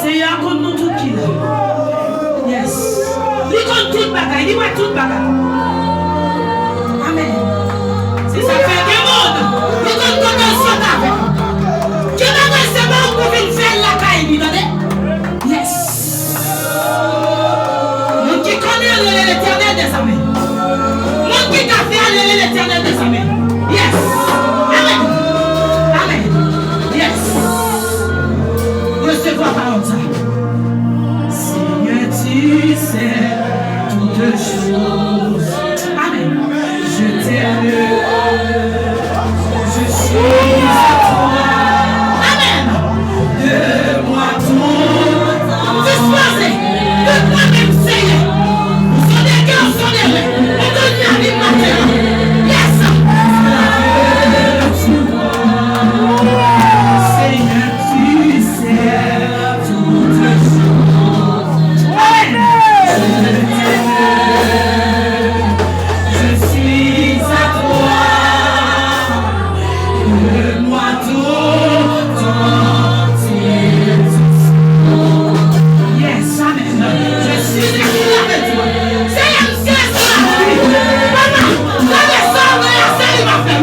Seigneur, raconte nous tout qui là. Yes. Il compte tout bagaille, il voit tout bagaille. Amen. Si ça fait des mondes, il compte tout le son avec. Qui va recevoir pour venir faire la caille, il donne. Yes. Mon qui connaît l'éternel des armées. Mon qui a fait l'éternel des armées. Yes. Amen. Amen. Yes. Recevoir parole ça. Seigneur, tu sais toutes choses. Amen. Je t'aime. Je suis à toi. Amen. De moi tout. Disposez. De toi-même, Seigneur. Vous sont des cœurs, vous sont des rêves. On donne la vie maintenant. Yes. Seigneur, tu sais toutes choses. Amen. Je suis à toi. Donne-moi tout entier. Yes, amen. Je suis avec toi. Seigneur, c'est ça. Maman, la descente de la série m'a fait.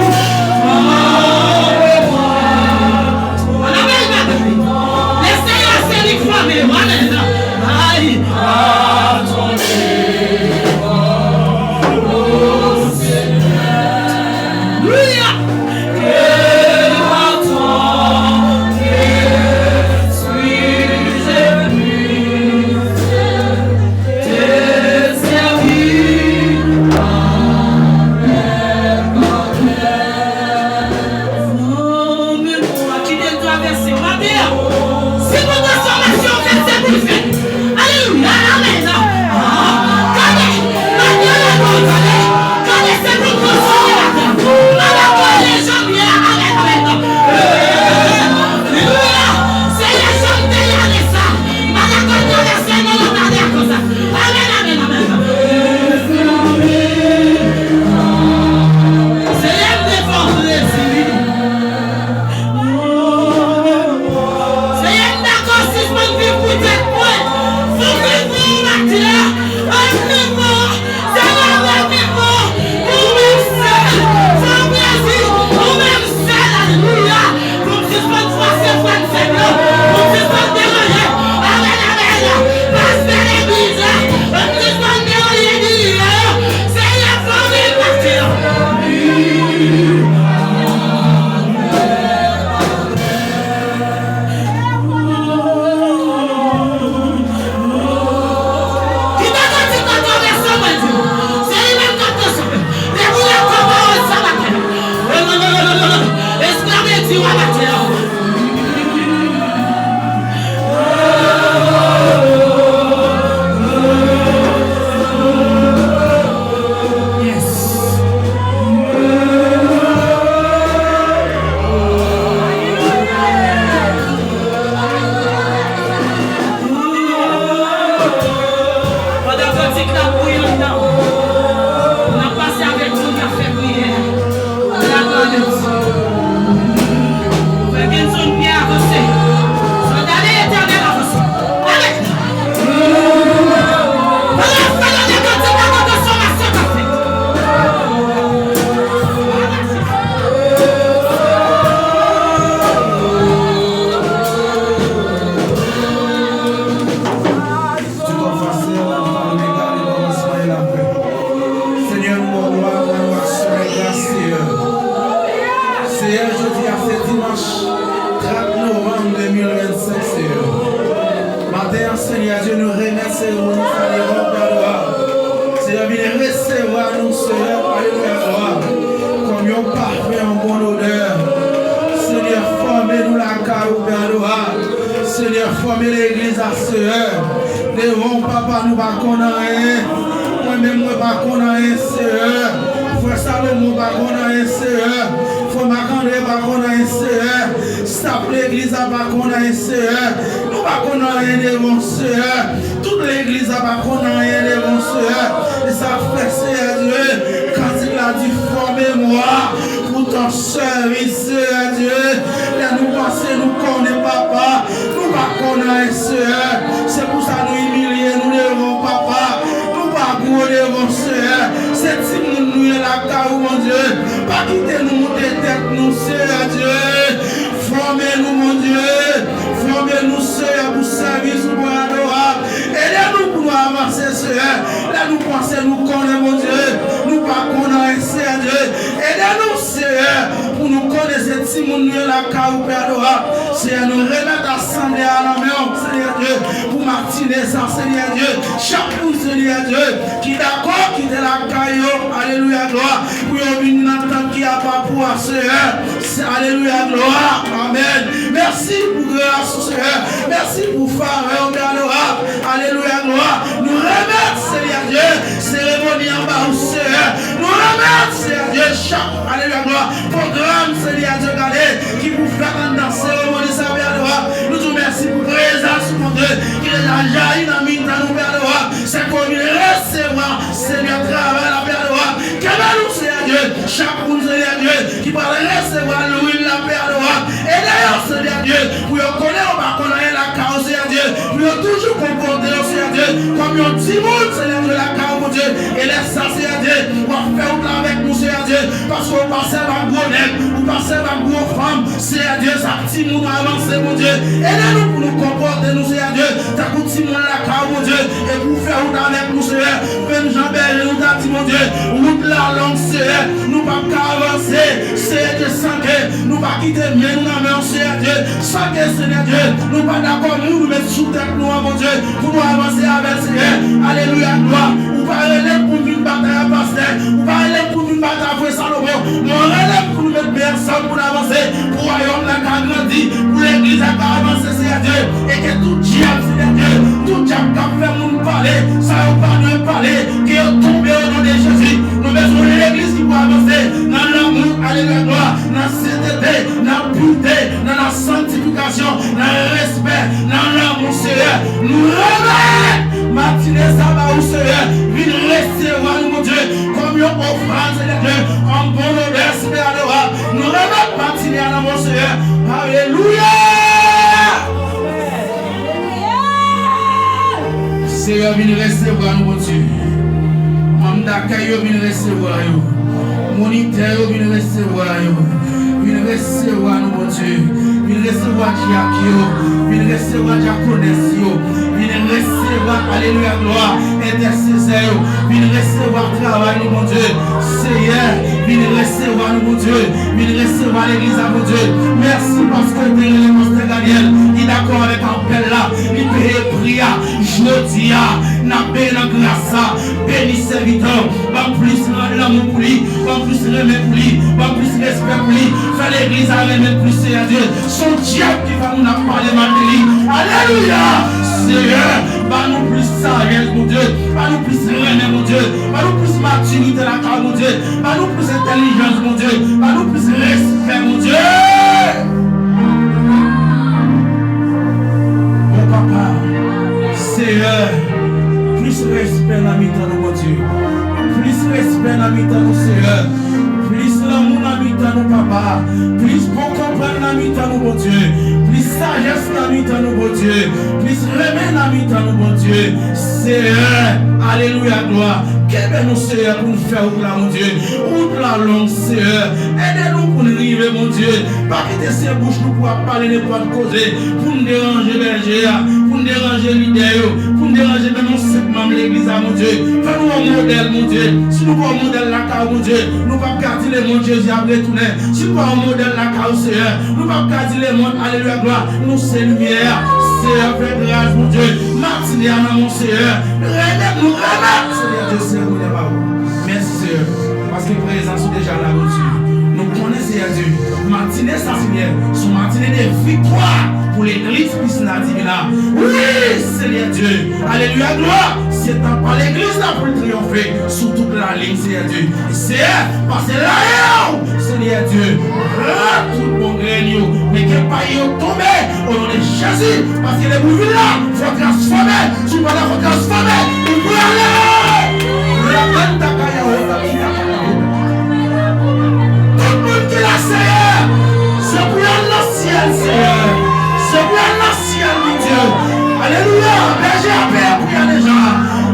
Seigneur Dieu, nous remercions, nous saluons, Père Noir. Seigneur, viens recevoir nous, Seigneur, Père comme un parfum en bonne odeur. Seigneur, formez-nous la carreau, Père Noir. Seigneur, formez l'église à Seigneur. Devant papa, nous ne pas rien. Moi-même, nous ne pas rien, Seigneur. Frère Salomon, nous ne pas rien, Seigneur. Frère Macandré, nous ne pas rien, Seigneur. Stop l'église, nous ne pas rien, Seigneur. Nous ne pas rien devant Seigneur. Toute l'église, nous ne pas rien devant Seigneur. Et ça fait, Seigneur Dieu, quand il a dit formez-moi pour ton service, Seigneur Dieu. Là, nous pensons, nous connaissons papa. Nous pas connaître, Seigneur. C'est pour ça nous humilier, nous devons, papa. Nous pas devons, Seigneur. C'est si nous la caille, mon Dieu. Pas quitter nous monter tête, nous, Seigneur Dieu. Formez-nous, mon Dieu. Formez-nous, Seigneur, pour servir, pour adorer. Aidez-nous pour nous avancer, Seigneur. Là, nous pensons, nous connaissons, mon Dieu. Nous pas connaissons, Seigneur Dieu. Aidez-nous, Seigneur, pour nous connaître si nous la caille, pour adorer. Seigneur, nous remettre assemblée à la main, Seigneur Dieu, pour matiner ça, Seigneur Dieu. Chaque jour, Seigneur Dieu, qui d'accord, qui est la caille, alléluia, gloire. Pour venir dans le temps qui a pas pour Seigneur. Alléluia, gloire. Amen. Merci pour grâce, Seigneur. Merci pour Pharaon, alléluia, gloire. Nous remettons, Seigneur Dieu, cérémonie en bas, Seigneur. Nous remettons, Seigneur Dieu, chaque, alléluia, gloire, programme, Seigneur Dieu, qui vous fait dans la cérémonie, nous te remercions pour présence, mon Dieu, qui est déjà jailli dans nous, Père de roi. C'est comme il recevoir, Seigneur, travail, la Père de roi. Qu'aimez-nous, Seigneur Dieu, chaque monde, Seigneur Dieu, qui va recevoir l'huile, la Père de roi. Et d'ailleurs, Seigneur Dieu, pour connaître, on va connaître la cause, Seigneur Dieu, pour toujours comporter, Seigneur Dieu, comme un petit monde, Seigneur Dieu, la cause, mon Dieu, et laisse ça, Seigneur Dieu, on va faire avec nous, Seigneur Dieu, parce qu'on passe à un gros nègre, on passe à un gros femme, Seigneur Dieu, ça petit monde avancer, mon Dieu, aidez-nous pour nous comporter, nous, Seigneur Dieu, t'as coûté si monde la cause, mon Dieu, et pour faire route avec nous, Seigneur, même Jean-Berger, nous t'a dit, mon Dieu, route la longue, Seigneur, nous pas avancer, Seigneur Dieu, sans que nous pas quitter, mais nous n'avons, Seigneur Dieu, sans que, Seigneur Dieu, nous pas d'accord, nous mettre sous tête, nous, mon Dieu, pour nous avancer avec Seigneur, alléluia, gloire, ou pas relève pour une bataille à pasteur, ou pas relève pour une bataille à Salomon, mon relève pour nous mettre personne pour avancer, pour le royaume la grandi, pour l'église à avancer, Seigneur Dieu, et que tout diable, Seigneur Dieu, tout diable qui a fait nous parler, ça n'a pas nous parler, qui est tombé au nom de Jésus, nous besoin de l'église qui peut avancer, dans l'amour, alléluia, gloire, dans la sainteté, dans la pureté, dans la sanctification, dans le respect, dans l'amour, Seigneur, nous remettons, matinée, ça va où, Seigneur, viens recevoir nous, mon Dieu, comme une offrande, Seigneur Dieu, en bon odeur, Seigneur, nous remettons matinée à l'amour, Seigneur, alléluia. Seigneur, viens recevoir nous, mon Dieu. Mamdakayo, viens recevoir nous. Monitaire, viens recevoir nous. Viens recevoir nous, mon Dieu. Viens recevoir Diakio. Viens recevoir Diaconesio. Viens recevoir, alléluia, gloire, intercesseur. Viens recevoir travail, mon Dieu. Seigneur, viens recevoir nous, mon Dieu. Viens recevoir l'église, mon Dieu. Merci parce que tu es le pasteur Daniel. Il est d'accord avec l'appel là. Il peut prier. Je dis, n'a pas la grâce. Béni serviteur. Pas plus l'amour pour lui. Pas plus remède pour lui. Pas plus respect pour lui. Fais l'église à remettre plus, Seigneur Dieu. Son diable qui va nous parler mal de lui. Alléluia. Seigneur, pas nous plus sagesse, mon Dieu. Pas nous plus remède, mon Dieu. Pas nous plus maturité la carte, mon Dieu. Pas nous plus intelligence, mon Dieu. Pas nous plus respect, mon Dieu. Mon papa, Seigneur, plus respect dans mi-temps, mon Dieu. Plus respect dans mi-temps, mon Seigneur. Plus l'amour dans mi-temps, mon papa. Plus bon comprendre dans mi-temps, mon Dieu. Plus sagesse dans mi-temps, mon Dieu. Plus remède dans mi-temps, mon Dieu. Seigneur, alléluia, gloire. Qu'aimez-nous, Seigneur, pour nous faire là, mon Dieu. Route la longue, Seigneur. Aidez-nous pour nous arriver, mon Dieu. Pas quitter ces bouches, nous pour parler n'importe quoi. Pour nous déranger, berger, pour nous déranger l'idée, pour nous déranger même simplement l'église, mon Dieu. Fais-nous un modèle, mon Dieu. Si nous pas un modèle là, mon Dieu, nous pas garder les mondes, Jésus a retourné. Si nous pas un modèle là, Seigneur, nous pas garder les mondes, alléluia, gloire. Nous, c'est lumière. Seigneur, fais grâce, mon Dieu. Matinée à mon Seigneur. Nous remettons, Seigneur Dieu, Seigneur. Merci, Seigneur. Parce que présence est déjà là, mon Dieu. Nous connaissons, Seigneur Dieu. Matinée, ça, Seigneur. Son matinée de victoire pour l'église puissante divine. Oui, Seigneur Dieu. Alléluia, gloire. C'est par l'église là pour triompher sur toute la ligne, Seigneur Dieu. Et Seigneur, parce que là, Seigneur Dieu, tout mon grenier, mais que pas y tomber au nom de Jésus. Parce que les bouvilles là, il faut transformer. Si vous ne faut transformer, il faut aller. Tout le monde qui l'a, Seigneur, c'est pour l'ancien, Seigneur. C'est pour l'ancien.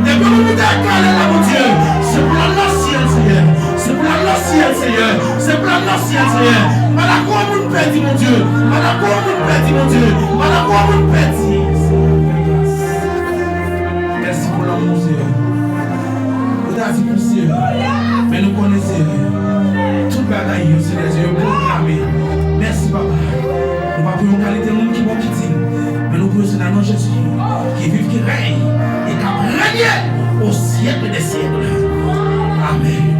Depuis que vous décalez là, mon Dieu, c'est pour l'ancien Seigneur. C'est pour l'ancien Seigneur. C'est pour l'ancien Seigneur. Madame, comment vous perdez, mon Dieu? Madame, comment vous perdez, mon Dieu? Madame, comment vous perdez? Merci pour l'amour, Seigneur. Vous avez dit pour Seigneur. Mais nous connaissons tout le bagaille, c'est les yeux programmés. Merci, papa. Nous ne pouvons pas qualité de monde qui va quitter. Mais nous pouvons dans Jésus qui vit, qui règne et qui règne au siècle des siècles. Amen.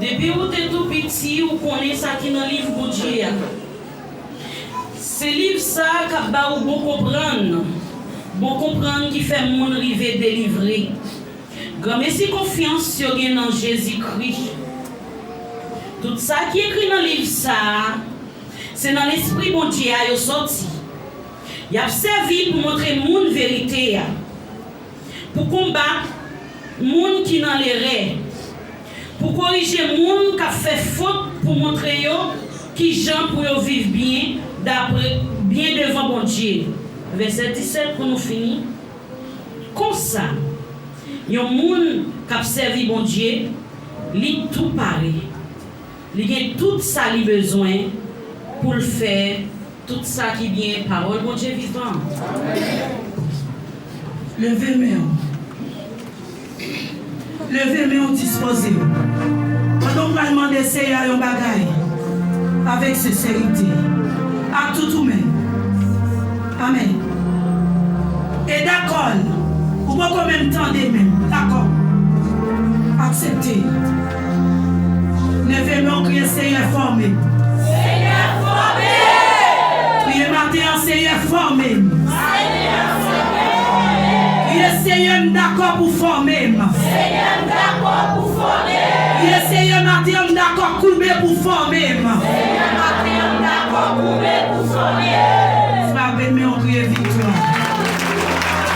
Depuis où tu es tout petit, ou connaissez ça qui dans le livre de Dieu. C'est livre ça qui va vous bon comprendre qui fait mon arriver délivré. Grand merci confiance sur dans Jésus-Christ. Tout ça qui est écrit dans le livre ça, c'est dans l'esprit bon Dieu a sorti. Il a servi pour montrer mon vérité, pour combattre moun qui dans les rêves, pour corriger moun qui a fait faute, pour montrer qui gens pour vivre bien d'après bien devant bon Dieu. Verset 17 pour nous finir. Comme ça, yon moun qui a servi bon Dieu, li tout pareil. Il a tout ça li besoin pour le faire, tout ça qui vient parole bon Dieu vivant. Levez main. Levez main disposé. Pendant qu'on va demander Seigneur un bagaille avec sincérité. À tout même. Amen. Et d'accord. Ou pas quand même temps de même. D'accord. Acceptez. Levez main crier Seigneur formé. Seigneur formé. Priez matin Seigneur formé. Seigneur d'accord pour former. Seigneur d'accord pour former. Seigneur matin d'accord couper pour former. Seigneur matin d'accord couper pour former. Frappez mais on crie victoire.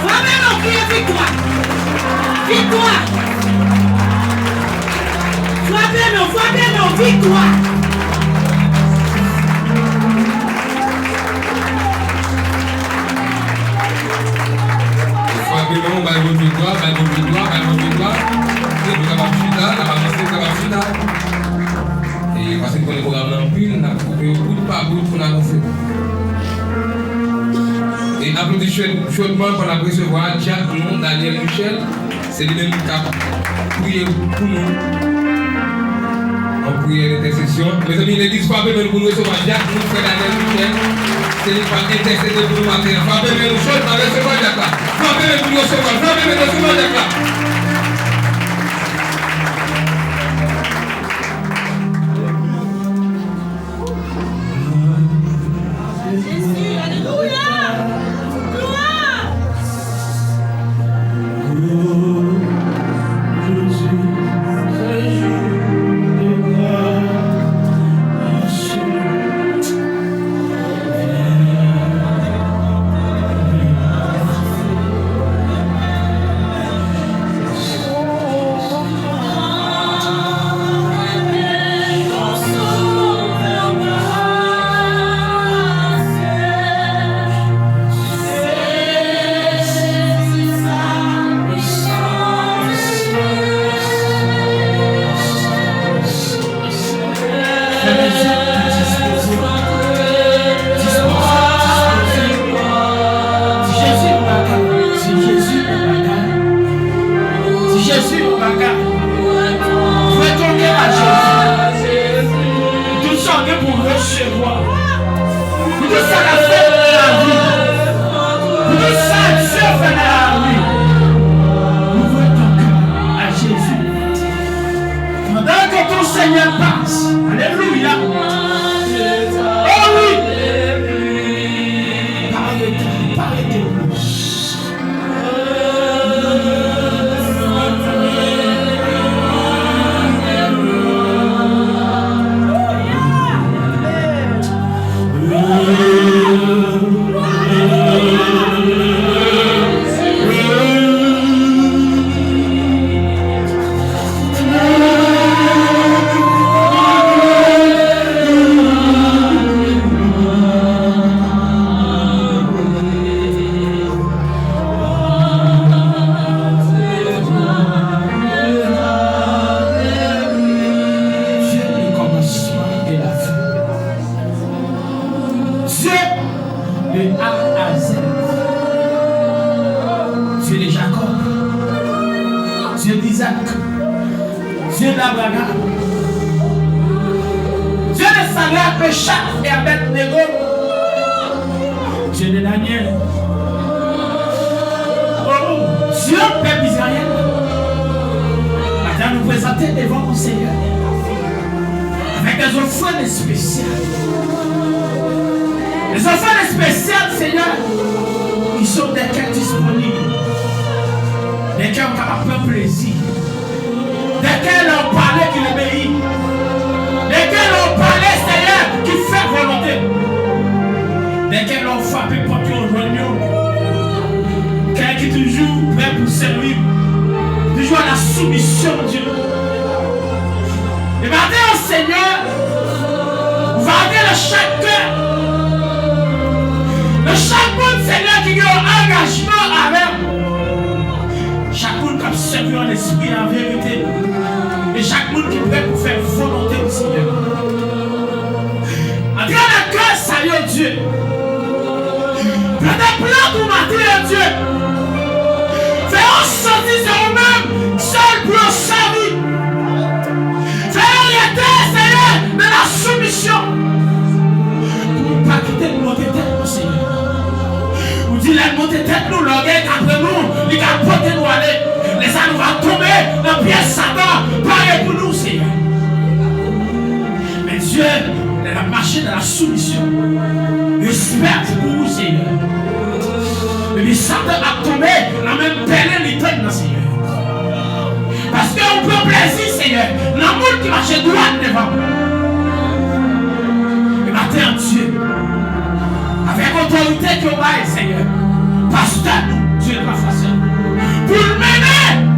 Frappez mais on crie victoire. Victoire. victoire. Et parce que pour les programmes en pile, on a coupé beaucoup de pas pour avancer. Et applaudissez chaudement pour la recevoir Jacques, nous, Daniel Michel, c'est lui-même qui a prié pour nous en prière d'intercession. Mes amis, l'église pas même pour nous recevoir Jacques, nous, frère Daniel Michel, c'est lui qui a intercédé pour nous matin. Pas même nous chaudement recevoir Jacques là. Pas même pour nous recevoir, pas même recevoir Jacques là.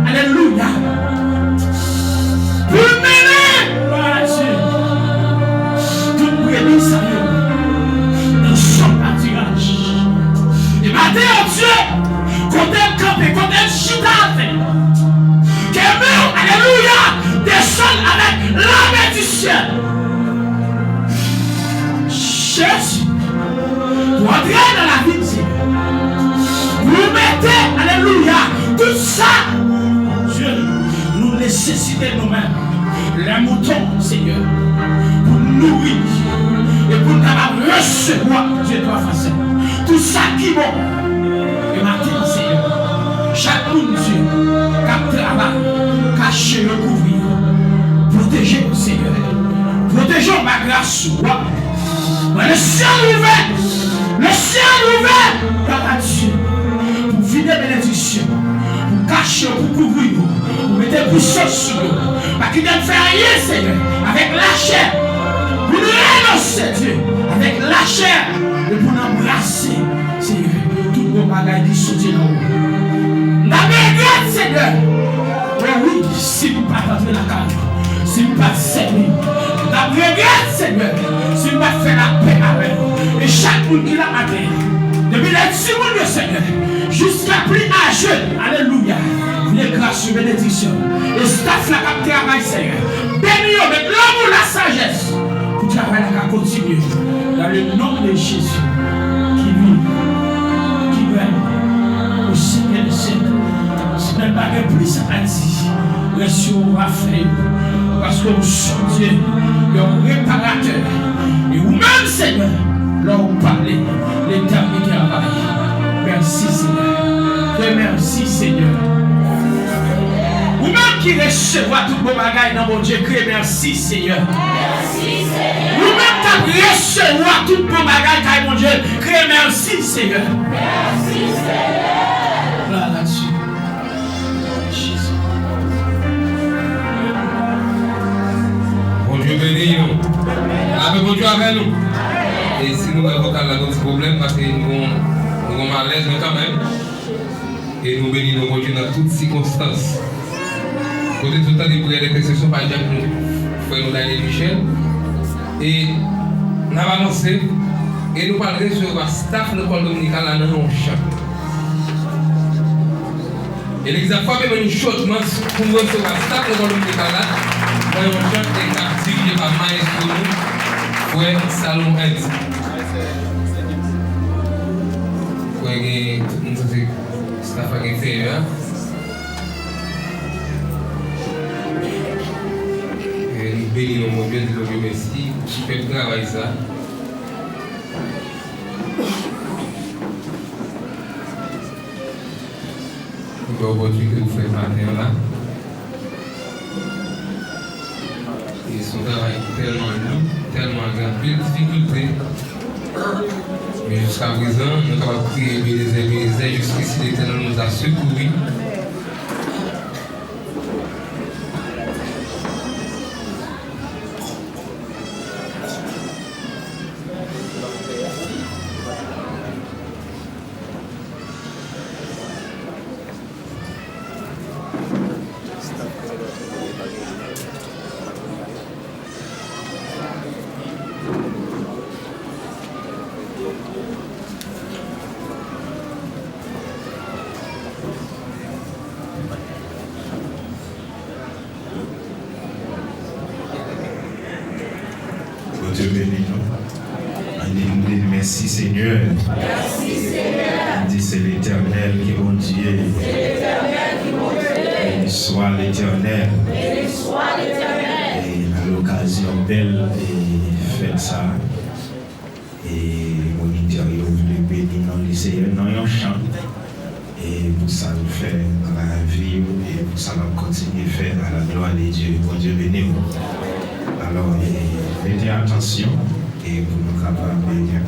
Alléluia. Pour mener, voilà Dieu. nécessité de nous-mêmes. Les moutons, Seigneur, pour nous nourrir et pour nous recevoir, Dieu doit faire tout ça qui est bon. Et maintenant, Seigneur, chaque monde, Dieu, qui travaille, cacher, recouvrir, protéger, Seigneur, protéger ma grâce, le ciel ouvert, par Dieu, pour vider bénédiction, pour cacher, pour couvrir, pour mettre puissance sur nous, parce qu'il ne fait rien, Seigneur, avec la chair, pour nous renoncer, Dieu, avec la chair, et pour nous embrasser, Seigneur, tout le bagage qui sortit là haut. N'a Seigneur, oui, si nous ne pas rentrer la carte, si nous ne pas servir, n'a Seigneur, si nous ne pas faire la paix avec nous, et chaque monde qui l'a matin, depuis les 6 mois de Seigneur, jusqu'à plus âgeux, alléluia, les grâces et bénédictions, et staff la cap travail, Seigneur, bénis avec l'amour, la sagesse, pour travailler à continuer, dans le nom de Jésus, qui vit, qui règne, au Seigneur des siècles. Ce n'est pas que plus à dire, mais sur va faire, parce que nous sommes Dieu, le réparateur, et vous-même, Seigneur, là où parlez, l'éternité travail. Merci, Seigneur. Merci, Seigneur. Vous-même qui recevez tout beau bagaille dans mon Dieu, criez merci, Seigneur. Merci, Seigneur. Vous-même qui recevez tout beau bagaille dans mon Dieu, criez merci, Seigneur. Merci, Seigneur. Là, là-dessus. Jésus. Bon Dieu bénis nous. Avec bon Dieu avec nous. Et si nous avons un problème, parce que nous sommes à l'aise, mais quand même, et nous bénissons bon Dieu dans toutes circonstances. Côté tout le temps des prières d'intercession, par exemple, nous faisons Daniel Michel. Et nous avons annoncé, et nous parlerons sur le staff de l'école dominicale dans un chant. Et l'exemple, même une chose, pour nous recevoir le staff de l'école dominicale dans un chant qui est dirigé par Maestro. Ouais, Salon Ed. Ouais, tout le monde sait staff à fait, hein. Et nous bénissons mon Dieu, nous le merci. Je fais travailler ça. Pour l'opportunité que vous faites matin là. Et son travail tellement lourd, tellement grand, plein de difficultés. Mais jusqu'à présent, nous sommes capables de prier les jusqu'ici l'Éternel nous a secourus. Dieu bénit nous. Merci Seigneur. Merci Seigneur. Dit c'est l'Éternel qui est mon Dieu. C'est l'Éternel qui est mon Dieu. Béni soit l'Éternel. Béni soit l'Éternel. Et à l'occasion belle et faites ça. Et mon intérieur voulait bénir dans le Seigneur dans un chant. Et pour ça nous fait dans la vie et pour ça nous continuer à faire à la gloire de Dieu. Bon Dieu béni vous. Alors, mettez attention et pour nous capables de bien.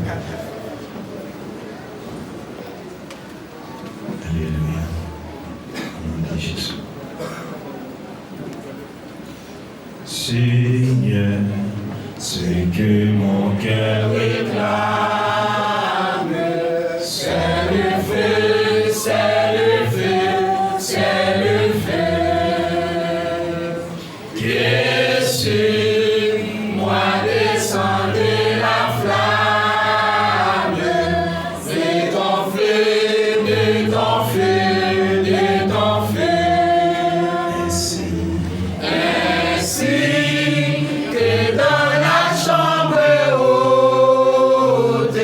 Alléluia. Au nom de Jésus. Seigneur, ce que mon cœur réclame, c'est le feu, c'est le feu, c'est le feu. Qu'est-ce Que dans la chambre haute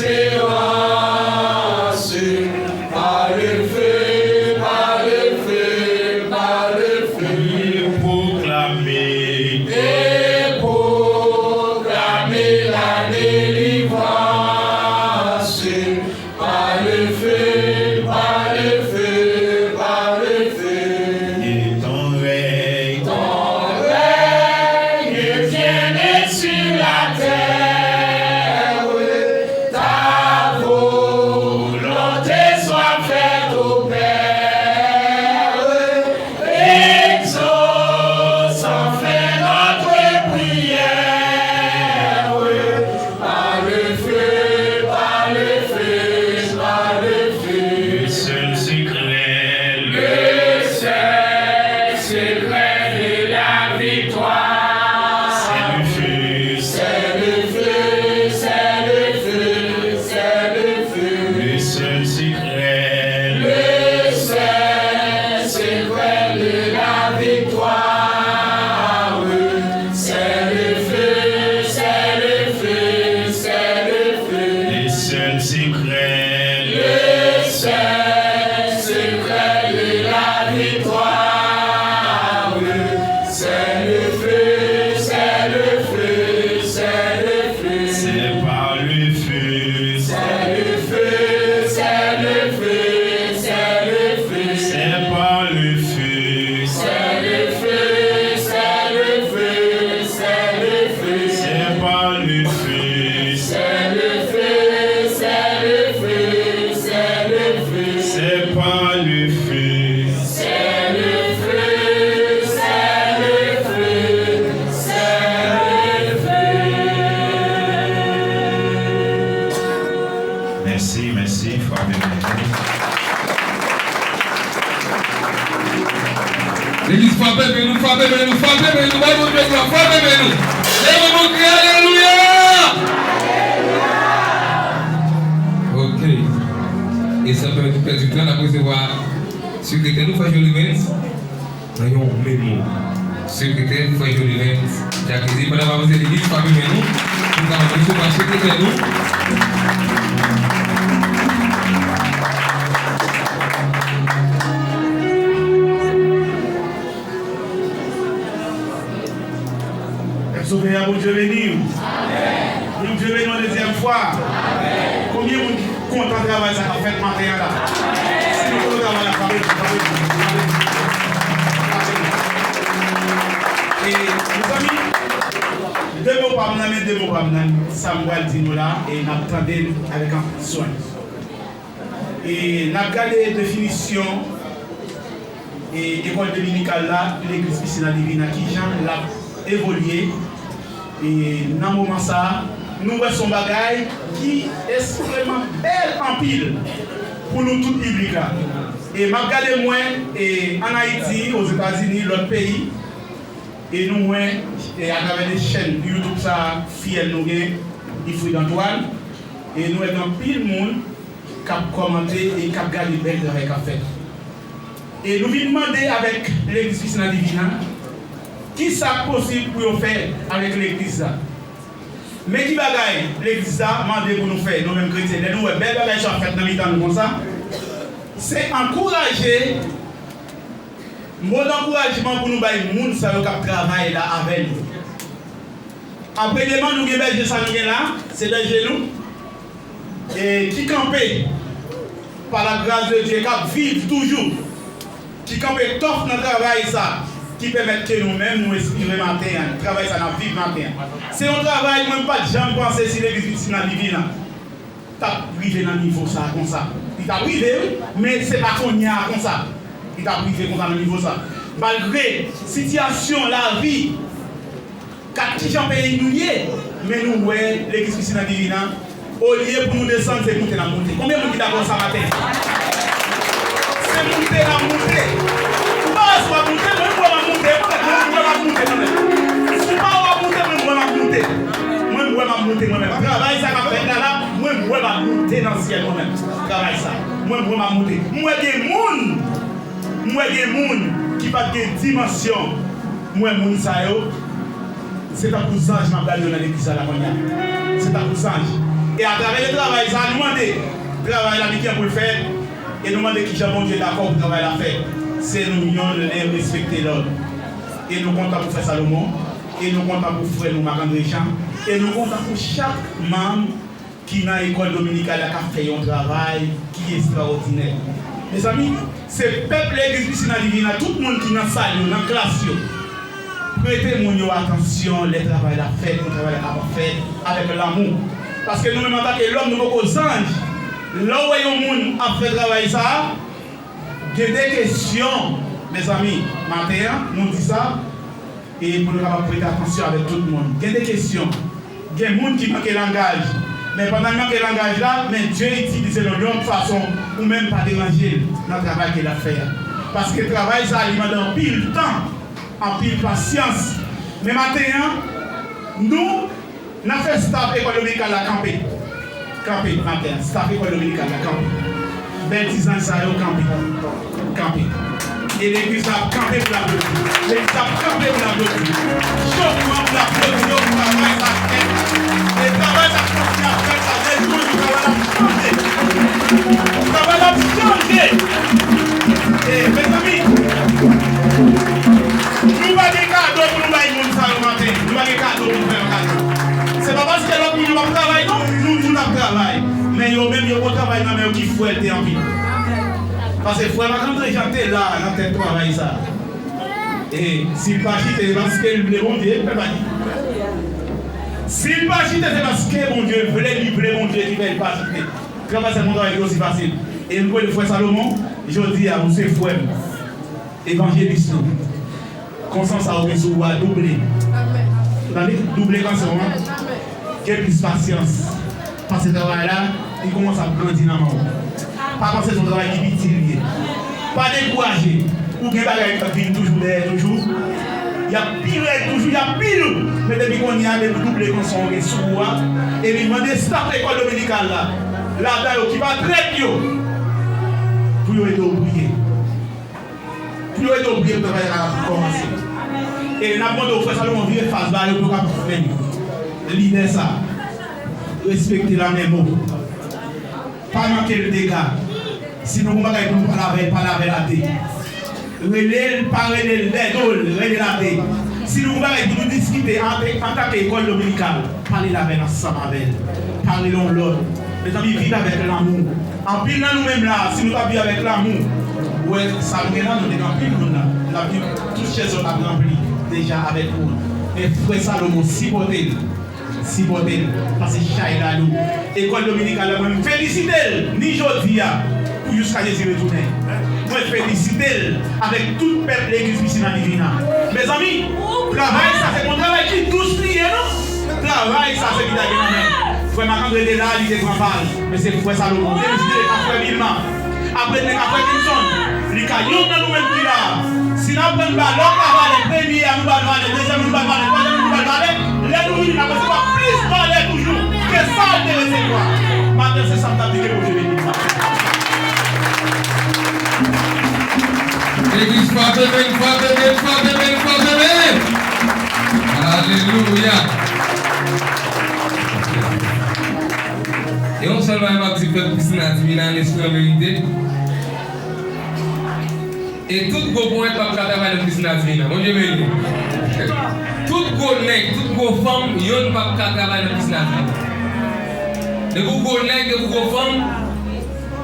l'espérance, par le feu, par le feu, par le feu, et proclamer la délivrance, par le feu, par le feu, par le feu. Et ton règne Vienne sur la terre, ta volonté soit faite au Père, exauce enfin notre prière, par le feu, par le feu, par le feu. le seul secret, Le seul secret de la victoire, c'est le feu. c'est le feu, c'est le feu, c'est le feu. Le seul secret, Le seul secret de la victoire, c'est le feu, c'est le feu, c'est le feu. le seul secret, Le seul secret de la victoire, c'est le feu, c'est le feu, c'est le feu. c'est par le feu. C'est le feu, c'est le feu, c'est le feu. C'est par le feu. C'est le feu, c'est le feu, c'est le feu. C'est par le feu. C'est le feu, c'est le feu, c'est le feu. C'est par le feu. C'est le feu, c'est le feu, c'est le feu. Merci, merci, frère Bénédicte. L'église frappez, mais nous frappez, mais nous frappez, mais nous allons Dieu gloire, frappez, mais nous. Lève-nous, crie alléluia. Ok. Et ça peut être du temps d'après voir secrétaire nous fait joli mens. Voyons mes mots. Secrétaire nous fait joli mens. Jacques, madame avancer l'église frappez, mais nous. Nous allons sur la secrétaire nous. Sauver à mon Dieu béni. Mon Dieu béni une deuxième fois. Combien vous content de travailler ça qu'a fait matin là? Si vous voulez travailler la famille, et mes amis, deux mots par mon deux mots par mon Samuel dit là et nous attendons avec un soin. Et nous avons regardé la définition et l'école dominicale là, l'église Piscina Divina qui l'a évolué. Et dans ce moment ça, nous voyons son bagage qui est extrêmement belle en pile pour nous tout public là. Et m'a regardé moi et en Haïti, aux États-Unis, l'autre pays, et nous moi et à travers les chaînes YouTube ça, fiel nous gain, il faut d'Antoine, et nous avons pile monde qui a commenté et qui a regardé belle avec a fait. Et nous venons demander avec l'église Piscina Divina. Qui est possible pour faire avec l'église? Mais qui bagaille l'église a demandé pour nous faire, nous-mêmes chrétiens, nous, belle bagaille soit faite dans le temps comme ça. C'est encourager, mot d'encouragement pour nous, les gens qui travaillent là avec nous. Après, nous avons berger ça là, c'est berger nous, et qui campent par la grâce de Dieu, qui vivent toujours, qui campent top dans le travail ça. Qui permettent que nous-mêmes nous respirer matin, travailler ça dans vivre matin. C'est un travail, même pas de gens penser si l'église Piscina Divina. Tu as privé dans le niveau ça, comme ça. Il t'a privé, mais c'est pas qu'on y a comme ça. Il t'a privé comme ça dans le niveau ça. Malgré la situation, la vie, quatre gens pays nous y est, mais nous, ouais, l'église Piscina Divina, au lieu pour nous descendre, c'est monter la montée. Combien de gens qui d'accord ça matin? C'est monter la montée. Pas monter, moi, je vais monter. Si pas monter, moi, je vais monter moi-même. Travail ça qu'a fait là, moi, je vais monter dans le ciel moi-même. Travail ça. Moi, je vais monter. Moi, des gens qui pas de dimension. Moi, moun ça yo. C'est un cousin, je m'appelle dans l'église à la manière. C'est un cousin. Et à travers le travail, ça nous demande le travail là pour le faire. Et nous demandons qui bon Dieu d'accord pour le travail à faire. C'est nous les respecter l'ordre. Et nous comptons pour Frère Salomon. Et nous comptons pour Frère Marc-André Jean. Et nous comptons pour chaque membre qui dans l'école dominicale a fait un travail qui est extraordinaire. Mes amis, c'est le peuple l'église dans divine, tout le monde qui est dans la salle, dans la classe, prêtez attention, les travail à faire, le travail à faire avec l'amour. Parce que nous-mêmes, en tant que l'homme, nous sommes aux anges. Là où il y a des gens qui fait travail ça, il y a des questions, mes amis. Matin, nous disons ça, et pour nous prêter attention avec tout le monde. Il y a des questions. Il y a des gens qui manquent le langage. Mais pendant que le langage là, mais Dieu utilise de l'autre façon ou même pas déranger dans le travail qu'il a fait. Parce que le travail, ça alimente en pile temps, en pile patience. Mais maintenant, nous avons fait staff école dominicale à camper. Camper, matin, staff école dominicale à camper. 20 ans, ça a camper. Et l'église a campé pour la bloquer. L'église a campé pour la bloquer. Chauffement pour la bloquer, le travail, ça fait. Le travail, ça continue à faire, ça fait. Le travail a changé. Et mes amis, nous ne pas des cadeaux pour nous faire ça le matin. Nous pas des cadeaux pour nous faire un cadeau. C'est pas parce que l'autre nous va travailler, non. Nous avons travail. Mais ils ont même un travail dans le qui fouette en vie. Parce que frère Marc-André Jean était là, dans le travail ça. Et s'il pas chité, c'est parce que le bon Dieu ne peut pas dire. S'il pas chité, c'est parce que mon Dieu voulait livrer mon Dieu qui ne peut pas chiter. Travail, c'est mon travail aussi facile. Et nous, le frère Salomon, je dis à vous, c'est frère, évangéliste, conscience à vous a doublé. Vous avez doublé quand c'est moment. Quelle plus patience. Parce que ce travail-là, il commence à grandir dans le monde. Pas penser son travail qui est utile. Pas décourager. Ou bien il y a toujours derrière, toujours. Il y a pire, toujours, il y a pire. Mais depuis qu'on y a des doublés qu'on sont sous et il demande de start l'école dominicale là. Là-bas, qui va très bien. Pour être oublié. Pour être oublié, pour commencer. Et nous avons demandé au frère Salomon de faire face barre pour venir. L'idée ça. Respecter la même mot. Pas manquer le dégât. Sinon, on ne va pas laver la tête. Relais, parler de la tête. Sinon, on va nous discuter en tant qu'école dominicale. Parler la veille ensemble avec elle. Parler l'autre. Les amis vivent avec l'amour. En pile, nous-mêmes là, si nous vivons avec l'amour, ouais, ça nous est là, nous sommes en pile, la vie, toutes ces autres ont rempli déjà avec nous. Et frère Salomon, si beauté. Parce que Chaïla nous, école dominicale, je félicite ni Jodia pour jusqu'à Jésus retourner. Moi, je félicite avec tout le peuple de l'église Piscina Divina. Mes amis, travail, ça c'est mon travail qui touche lié, non? Travail, ça c'est qui t'a gagné. Frère Marc-André était là, il était grand page. Mais c'est frère Salomon. Félicite frère Vilma. Après, les frère Kinson. Les cailloux, nous-mêmes qui là. Si nous prenons le ballon, nous allons les premiers, nous allons les deuxièmes, nous allons les troisièmes, nous allons les nous allons recevoir plus de valeur toujours que ça de recevoir. Maintenant, c'est ça que tu as dit pour Dieu béni. L'église forte, Alléluia. Et on seulement un petit peu plus dans l'esprit de vérité. Et tout gros point comme ça travaille dans Piscina Divina. Mon Dieu béni. Tout gros nègre, toute gros femme, yon pas travailler dans Piscina Divina. De vous gros nègre, de vous gros femme,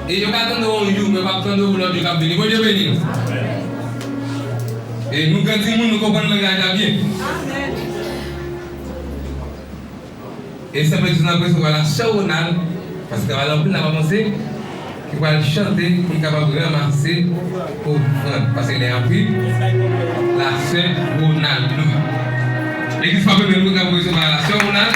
et yon pas attendre un jour, mais pas attendre l'autre jour qui béni. Mon Dieu béni. Et nous quand nous comprenons le langage bien. Et ça peut être une impression la charonale, parce que alors plus n'a pas pensé. Qui va chanter, qui est capable de ramasser pour prendre. Parce qu'il est appris la sœur Ronald. L'église pas même nous avons besoin de la sœur Ronald,